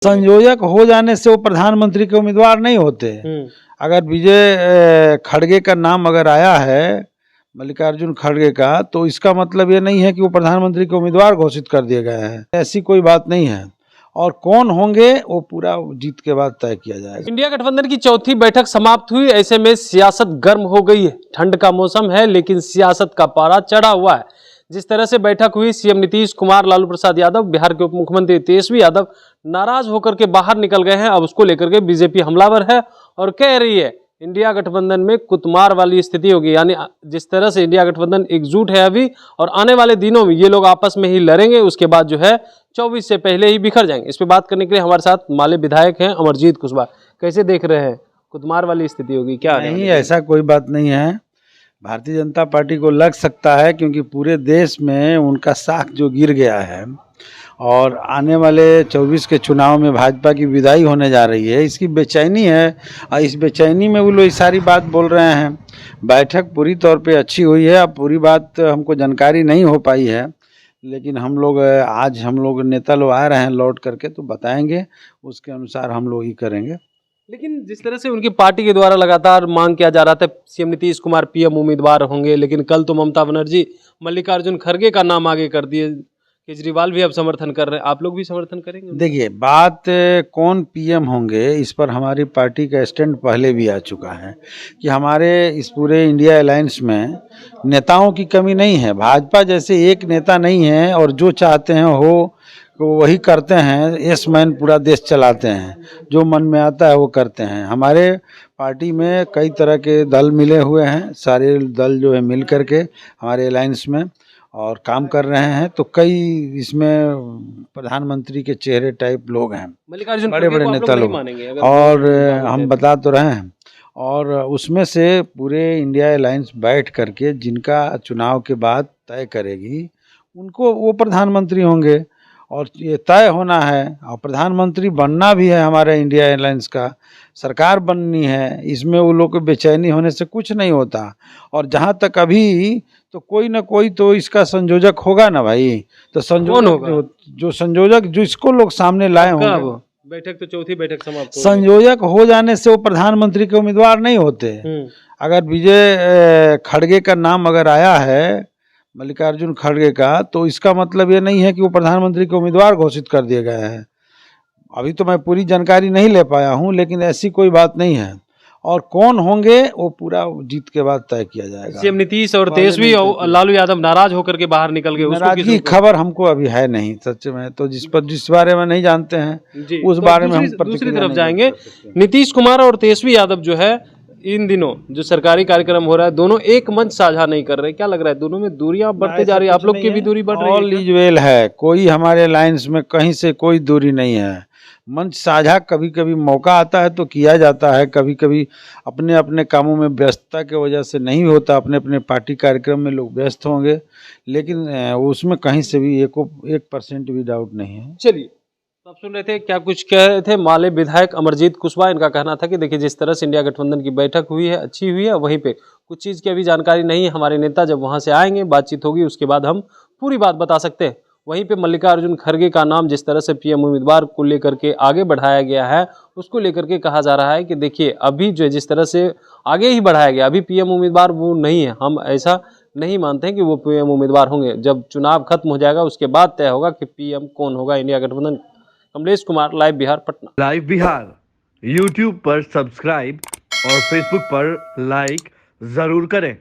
संयोजक हो जाने से वो प्रधानमंत्री के उम्मीदवार नहीं होते। अगर विजय खड़गे का नाम अगर आया है, मल्लिकार्जुन खड़गे का, तो इसका मतलब ये नहीं है कि वो प्रधानमंत्री के उम्मीदवार घोषित कर दिए गए हैं। ऐसी कोई बात नहीं है। और कौन होंगे वो पूरा जीत के बाद तय किया जाएगा। इंडिया गठबंधन की चौथी बैठक समाप्त हुई। ऐसे में सियासत गर्म हो गई है। ठंड का मौसम है लेकिन सियासत का पारा चढ़ा हुआ है। जिस तरह से बैठक हुई, सीएम नीतीश कुमार, लालू प्रसाद यादव, बिहार के उप मुख्यमंत्री तेजस्वी यादव नाराज होकर के बाहर निकल गए हैं। अब उसको लेकर के बीजेपी हमलावर है और कह रही है इंडिया गठबंधन में कुतमार वाली स्थिति होगी। यानी जिस तरह से इंडिया गठबंधन एकजुट है अभी, और आने वाले दिनों में ये लोग आपस में ही लड़ेंगे, उसके बाद जो है 24 से पहले ही बिखर जाएंगे। इस पे बात करने के लिए हमारे साथ माले विधायक हैं अमरजीत कुशवाहा। कैसे देख रहे हैं, कुतमार वाली स्थिति होगी क्या? नहीं, ऐसा कोई बात नहीं है। भारतीय जनता पार्टी को लग सकता है क्योंकि पूरे देश में उनका साख जो गिर गया है और आने वाले 24 के चुनाव में भाजपा की विदाई होने जा रही है, इसकी बेचैनी है। और इस बेचैनी में वो लोग सारी बात बोल रहे हैं। बैठक पूरी तौर पे अच्छी हुई है। अब पूरी बात हमको जानकारी नहीं हो पाई है, लेकिन हम लोग नेता लोग आ रहे हैं लौट करके, तो बताएंगे, उसके अनुसार हम लोग ही करेंगे। लेकिन जिस तरह से उनकी पार्टी के द्वारा लगातार मांग किया जा रहा था सीएम नीतीश कुमार पीएम उम्मीदवार होंगे, लेकिन कल तो ममता बनर्जी मल्लिकार्जुन खड़गे का नाम आगे कर दिए। केजरीवाल भी अब समर्थन कर रहे हैं, आप लोग भी समर्थन करेंगे? देखिए, बात कौन पीएम होंगे इस पर हमारी पार्टी का स्टैंड पहले भी आ चुका है कि हमारे इस पूरे इंडिया अलायंस में नेताओं की कमी नहीं है। भाजपा जैसे एक नेता नहीं है और जो चाहते हैं हो वही करते हैं। यस मैन पूरा देश चलाते हैं, जो मन में आता है वो करते हैं। हमारे पार्टी में कई तरह के दल मिले हुए हैं, सारे दल जो है मिल करके हमारे अलायंस में और काम कर रहे हैं। तो कई इसमें प्रधानमंत्री के चेहरे टाइप लोग हैं, मल्लिकार्जुन बड़े बड़े नेता लोग, और हम बता तो रहे हैं। और उसमें से पूरे इंडिया अलायंस बैठ करके जिनका चुनाव के बाद तय करेगी, उनको वो प्रधानमंत्री होंगे। और ये तय होना है और प्रधानमंत्री बनना भी है। हमारे इंडिया अलायंस का सरकार बननी है। इसमें वो लोग को बेचैनी होने से कुछ नहीं होता। और जहाँ तक अभी तो कोई ना कोई तो इसका संयोजक होगा ना भाई। तो संयोजक जो संयोजक जो इसको लोग सामने लाए होंगे। बैठक तो चौथी बैठक समाप्त हो गई। संयोजक हो जाने से वो प्रधानमंत्री के उम्मीदवार नहीं होते। अगर विजय खड़गे का नाम अगर आया है, मल्लिकार्जुन खड़गे का, तो इसका मतलब ये नहीं है कि वो प्रधानमंत्री के उम्मीदवार घोषित कर दिए गए हैं। अभी तो मैं पूरी जानकारी नहीं ले पाया हूं, लेकिन ऐसी कोई बात नहीं है। और कौन होंगे वो पूरा जीत के बाद तय किया जाएगा। सीएम नीतीश और तेजस्वी और लालू यादव नाराज होकर के बाहर निकल गए। नाराजगी की खबर हमको अभी है नहीं सच में, तो जिस बारे में नहीं जानते हैं उस बारे में हम दूसरी तरफ जाएंगे। नीतीश कुमार और तेजस्वी यादव जो है इन दिनों जो सरकारी कार्यक्रम हो रहा है, दोनों एक मंच साझा नहीं कर रहे। क्या लग रहा है, दोनों में दूरियां बढ़ते जा रही है? आप लोग की भी दूरी बढ़ रही है? ऑल इज वेल है। कोई हमारे अलायंस में कहीं से कोई दूरी नहीं है। मंच साझा कभी कभी मौका आता है तो किया जाता है, कभी कभी अपने अपने कामों में व्यस्तता की वजह से नहीं होता। अपने अपने पार्टी कार्यक्रम में लोग व्यस्त होंगे, लेकिन उसमें कहीं से भी 1% भी डाउट नहीं है। चलिए, आप सुन रहे थे, क्या कुछ कह रहे थे माले विधायक अमरजीत कुशवाहा। इनका कहना था कि देखिए जिस तरह से इंडिया गठबंधन की बैठक हुई है, अच्छी हुई है। वहीं पे कुछ चीज़ की अभी जानकारी नहीं है। हमारे नेता जब वहां से आएंगे, बातचीत होगी, उसके बाद हम पूरी बात बता सकते हैं। वहीं पे मल्लिकार्जुन खड़गे का नाम जिस तरह से पीएम उम्मीदवार को लेकर के आगे बढ़ाया गया है, उसको लेकर के कहा जा रहा है कि देखिए अभी जो जिस तरह से आगे ही बढ़ाया गया, अभी पीएम उम्मीदवार वो नहीं है। हम ऐसा नहीं मानते हैं कि वो पीएम उम्मीदवार होंगे। जब चुनाव खत्म हो जाएगा उसके बाद तय होगा कि पीएम कौन होगा इंडिया गठबंधन। Kamlesh Kumar, live Bihar, Patna. Live Bihar YouTube पर सब्सक्राइब और फेसबुक पर लाइक जरूर करें।